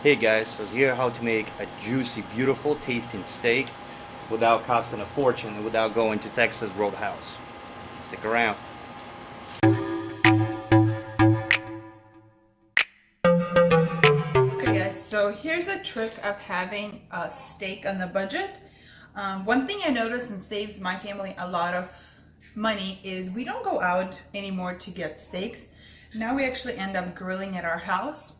Hey guys, so here how to make a juicy, beautiful, tasting steak without costing a fortune and without going to Texas Roadhouse. Stick around. Okay guys, so here's a trick of having a steak on the budget. One thing I noticed and saves my family a lot of money is we don't go out anymore to get steaks. Now we actually end up grilling at our house.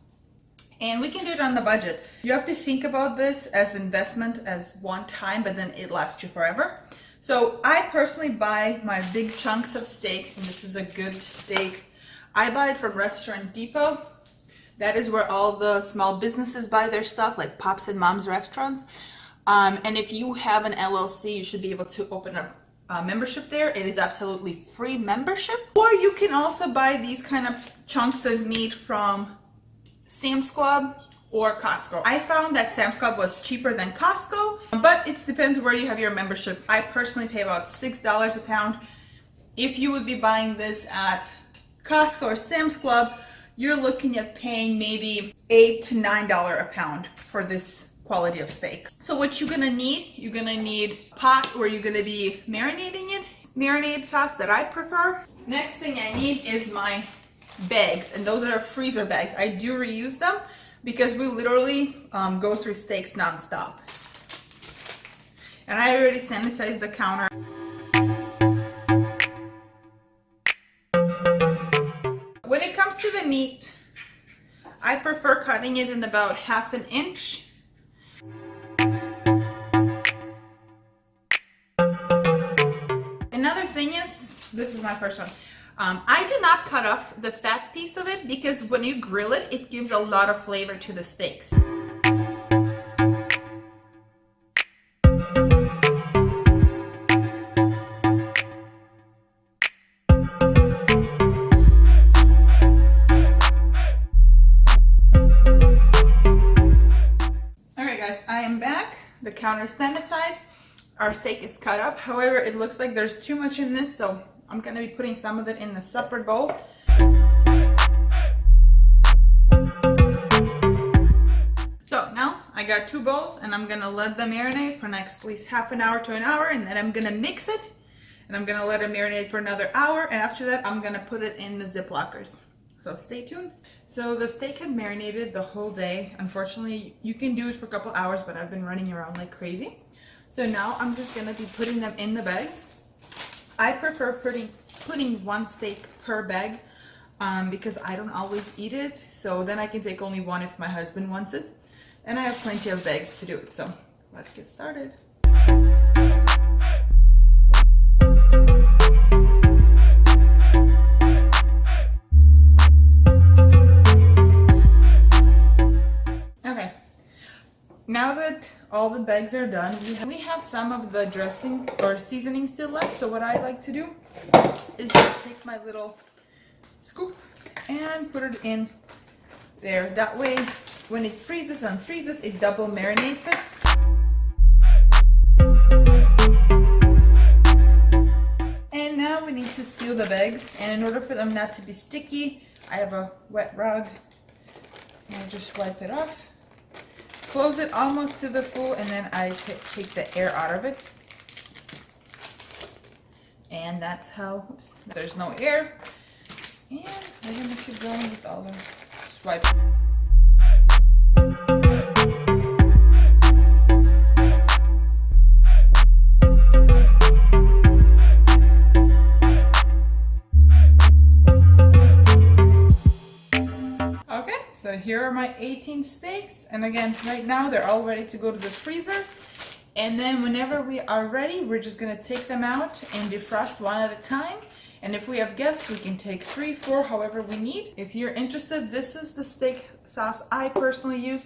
And we can do it on the budget. You have to think about this as investment as one time, but then it lasts you forever. So I personally buy my big chunks of steak, and this is a good steak. I buy it from Restaurant Depot. That is where all the small businesses buy their stuff, like Pops and Mom's restaurants. And if you have an LLC, you should be able to open a membership there. It is absolutely free membership. Or you can also buy these kind of chunks of meat from Sam's Club or Costco. I found that Sam's Club was cheaper than Costco, but it depends where you have your membership. I personally pay about $6 a pound. If you would be buying this at Costco or Sam's Club, you're looking at paying maybe $8 to $9 a pound for this quality of steak. So what you're gonna need a pot where you're gonna be marinating it. Marinade sauce that I prefer. Next thing I need is my bags, and those are freezer bags. I do reuse them because we literally go through steaks nonstop. And I already sanitized the counter. When it comes to the meat, I prefer cutting it in about ½ an inch. Another thing is, this is my first one. I do not cut off the fat piece of it because when you grill it, it gives a lot of flavor to the steaks. Alright guys, I am back. The counter is sanitized. Our steak is cut up. However, it looks like there's too much in this, so I'm going to be putting some of it in a separate bowl. So now I got 2 bowls, and I'm going to let them marinate for next at least ½ an hour to an hour, and then I'm going to mix it, and I'm going to let it marinate for another hour, and after that I'm going to put it in the Ziplockers. So stay tuned. So the steak had marinated the whole day. Unfortunately, you can do it for a couple hours, but I've been running around like crazy. So now I'm just going to be putting them in the bags. I prefer putting 1 steak per bag because I don't always eat it. So then I can take only 1 if my husband wants it. And I have plenty of bags to do it. So let's get started. Okay. Now that all the bags are done, we have some of the dressing or seasoning still left. So what I like to do is just take my little scoop and put it in there. That way, when it freezes and freezes, it double marinates it. And now we need to seal the bags. And in order for them not to be sticky, I have a wet rag. And I just wipe it off. Close it almost to the full, and then I take the air out of it. And that's how, oops, there's no air. And we're gonna keep going with all the swipe. So here are my 18 steaks, and again, right now they're all ready to go to the freezer. And then whenever we are ready, we're just gonna take them out and defrost 1 at a time. And if we have guests, we can take 3, 4, however we need. If you're interested, this is the steak sauce I personally use.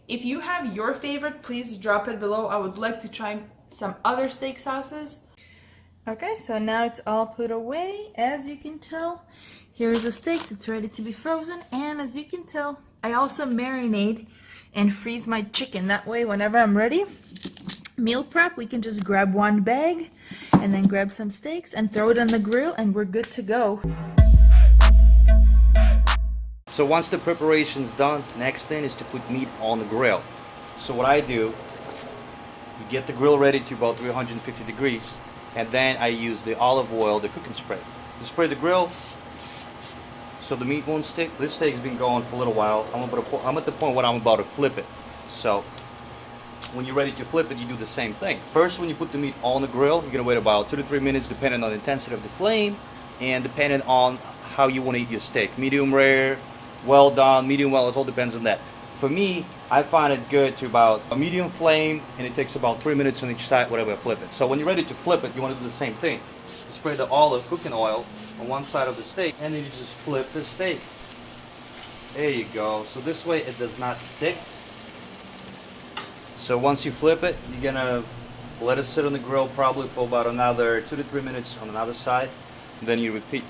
If you have your favorite, please drop it below. I would like to try some other steak sauces. Okay, so now it's all put away. As you can tell, here is a steak that's ready to be frozen, and as you can tell, I also marinate and freeze my chicken. That way, whenever I'm ready, meal prep, we can just grab 1 bag and then grab some steaks and throw it on the grill, and we're good to go. So once the preparation's done, next thing is to put meat on the grill. So what I do, you get the grill ready to about 350 degrees, and then I use the olive oil, the cooking spray. You spray the grill so the meat won't stick. This steak's been going for a little while. I'm at the point where I'm about to flip it. So when you're ready to flip it, you do the same thing. First, when you put the meat on the grill, you're gonna wait about 2 to 3 minutes depending on the intensity of the flame and depending on how you want to eat your steak. Medium rare, well done, medium well, it all depends on that. For me, I find it good to about a medium flame, and it takes about 3 minutes on each side, whatever I flip it. So when you're ready to flip it, you want to do the same thing. You spray the olive cooking oil on one side of the steak, and then you just flip the steak. There you go. So this way it does not stick. So once you flip it, you're gonna let it sit on the grill probably for about another 2 to 3 minutes on another side. Then you repeat.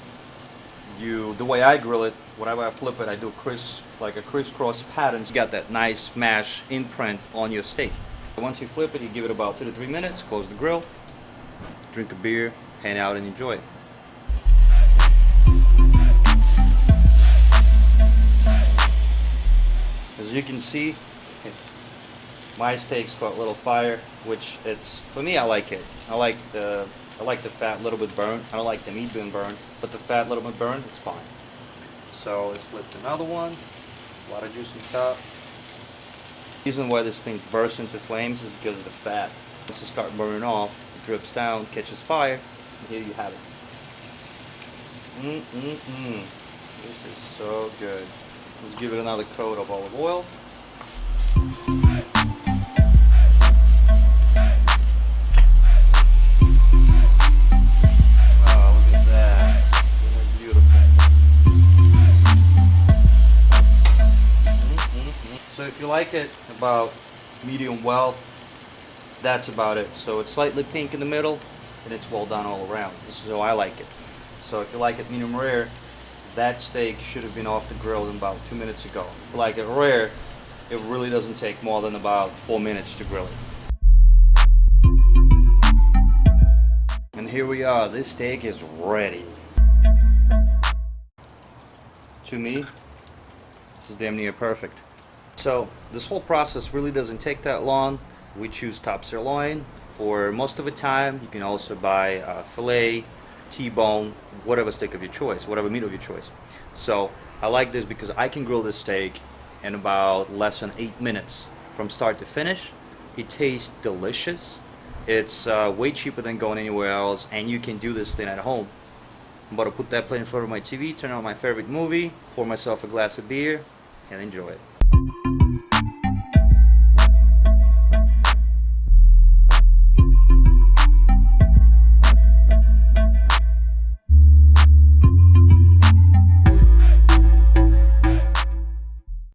The way I grill it, whenever I flip it, I do like a crisscross pattern. You got that nice smash imprint on your steak. Once you flip it, you give it about 2 to 3 minutes, close the grill, drink a beer, hang out and enjoy it. As you can see, my steak's got a little fire, which for me, I like it. I like the fat a little bit burnt. I don't like the meat being burned, but the fat a little bit burnt, it's fine. So let's flip another one. A lot of juice on top. The reason why this thing bursts into flames is because of the fat. Once it starts burning off, it drips down, catches fire, and here you have it. This is so good. Let's give it another coat of olive oil. So if you like it about medium well, that's about it. So it's slightly pink in the middle, and it's well done all around. This is how I like it. So if you like it medium rare, that steak should have been off the grill about 2 minutes ago. If you like it rare, it really doesn't take more than about 4 minutes to grill it. And here we are. This steak is ready. To me, this is damn near perfect. So this whole process really doesn't take that long. We choose top sirloin. For most of the time, you can also buy filet, T-bone, whatever steak of your choice, whatever meat of your choice. So I like this because I can grill this steak in about less than 8 minutes from start to finish. It tastes delicious. It's way cheaper than going anywhere else, and you can do this thing at home. I'm about to put that plate in front of my TV, turn on my favorite movie, pour myself a glass of beer, and enjoy it.